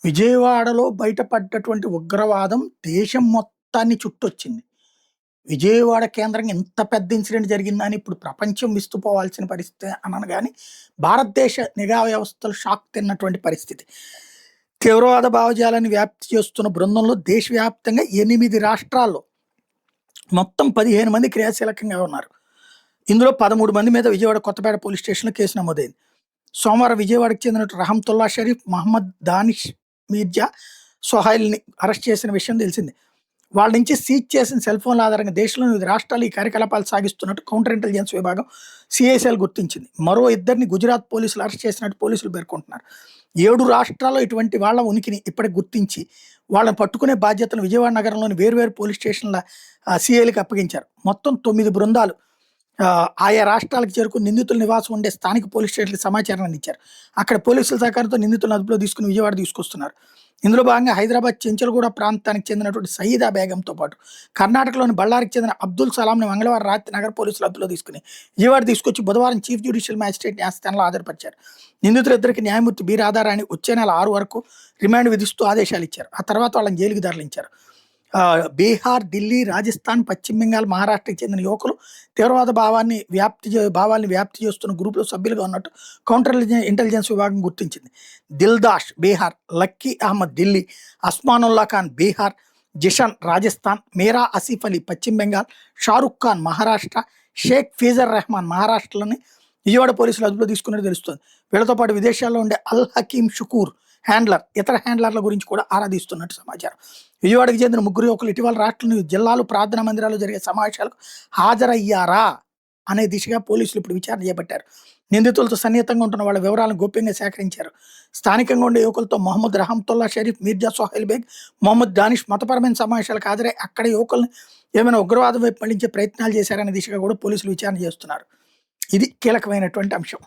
విజయవాడలో బయటపడ్డటువంటి ఉగ్రవాదం దేశం మొత్తాన్ని చుట్టొచ్చింది. విజయవాడ కేంద్రంగా ఇంత పెద్ద ఇన్సిడెంట్ జరిగిందని ఇప్పుడు ప్రపంచం విస్తుపోవాల్సిన పరిస్థితి అనను గాని, భారతదేశ నిఘా వ్యవస్థలు షాక్ తిన్నటువంటి పరిస్థితి. తీవ్రవాద భావజాలాన్ని వ్యాప్తి చేస్తున్న బృందంలో దేశవ్యాప్తంగా 8 రాష్ట్రాల్లో మొత్తం 15 మంది క్రియాశీలకంగా ఉన్నారు. ఇందులో 13 మంది మీద విజయవాడ కొత్తపేట పోలీస్ స్టేషన్‌లో కేసు నమోదైంది. సోమవారం విజయవాడకు చెందిన రహమతుల్లా షరీఫ్, మహమ్మద్ దానిష్ మీర్జా సోహైల్‌ని అరెస్ట్ చేసిన విషయం తెలిసిందే. వాళ్ళ నుంచి సీజ్ చేసిన సెల్ ఫోన్ల ఆధారంగా దేశంలోని వివిధ రాష్ట్రాలు ఈ కార్యకలాపాలు సాగిస్తున్నట్టు కౌంటర్ ఇంటెలిజెన్స్ విభాగం సిఐసిఎల్ గుర్తించింది. మరో ఇద్దరిని గుజరాత్ పోలీసులు అరెస్ట్ చేసినట్టు పోలీసులు పేర్కొంటున్నారు. 7 రాష్ట్రాల్లో ఇటువంటి వాళ్ళ ఉనికిని ఇప్పటికి గుర్తించి వాళ్ళని పట్టుకునే బాధ్యతను విజయవాడ నగరంలోని వేర్వేరు పోలీస్ స్టేషన్ల సిఐలకు అప్పగించారు. మొత్తం 9 బృందాలు ఆయా రాష్ట్రాలకు చేరుకుని నిందితుల నివాసం ఉండే స్థానిక పోలీస్ స్టేషన్లకు సమాచారం అందించారు. అక్కడ పోలీసుల సహకారంతో నిందితులను అదుపులో తీసుకుని విజయవాడ తీసుకొస్తున్నారు. ఇందులో భాగంగా హైదరాబాద్ చెంచల్గూడ ప్రాంతానికి చెందినటువంటి సయీదా బేగంతో పాటు కర్ణాటకలోని బళ్ళారికి చెందిన అబ్దుల్ సలాంని మంగళవారం రాత్రి నగర పోలీసులు అదుపులో తీసుకుని విజయవాడ తీసుకొచ్చి బుధవారం చీఫ్ జ్యుడిషియల్ మ్యాజిస్ట్రేట్ న్యాయస్థానంలో హాజరుపరిచారు. నిందితులిద్దరికి న్యాయమూర్తి బి రాధారాణి వచ్చే నెల 6 వరకు రిమాండ్ విధిస్తూ ఆదేశాలు ఇచ్చారు. ఆ తర్వాత వాళ్ళని జైలుకి తరలించారు. బీహార్, ఢిల్లీ, రాజస్థాన్, పశ్చిమ బెంగాల్, మహారాష్ట్రకి చెందిన యువకులు తీవ్రవాద భావాల్ని వ్యాప్తి చేస్తున్న గ్రూపులో సభ్యులుగా ఉన్నట్టు కౌంటర్ ఇంటెలిజెన్స్ విభాగం గుర్తించింది. దిల్దాష్ బీహార్, లక్కీ అహ్మద్ ఢిల్లీ, అస్మానుల్లా ఖాన్ బీహార్, జిషన్ రాజస్థాన్, మీరా ఆసిఫ్ అలీ పశ్చిమ బెంగాల్, షారుఖ్ ఖాన్ మహారాష్ట్ర, షేక్ ఫీజర్ రెహమాన్ మహారాష్ట్రలోని విజయవాడ పోలీసులు అదుపులో తీసుకున్నట్టు తెలుస్తోంది. వీళ్ళతో పాటు విదేశాల్లో ఉండే అల్ హకీం షుకూర్ హ్యాండ్లర్, ఇతర హ్యాండ్లర్ల గురించి కూడా ఆరాధిస్తున్నట్టు సమాచారం. విజయవాడకి చెందిన 3 యువకులు ఇటీవల రాష్ట్రంలోని జిల్లాలు, ప్రార్థనా మందిరాల్లో జరిగే సమావేశాలకు హాజరయ్యారా అనే దిశగా పోలీసులు ఇప్పుడు విచారణ చేపట్టారు. నిందితులతో సన్నిహితంగా ఉంటున్న వాళ్ళ వివరాలను గోప్యంగా సేకరించారు. స్థానికంగా ఉండే యువకులతో మొహమ్మద్ రహమతుల్లా షరీఫ్, మీర్జా సోహైల్ బేగ్, మొహమ్మద్ దానిష్ మతపరమైన సమావేశాలకు హాజరై అక్కడ యువకులను ఏమైనా ఉగ్రవాదం వైపు మళ్లించే ప్రయత్నాలు చేశారనే దిశగా కూడా పోలీసులు విచారణ చేస్తున్నారు. ఇది కీలకమైనటువంటి అంశం.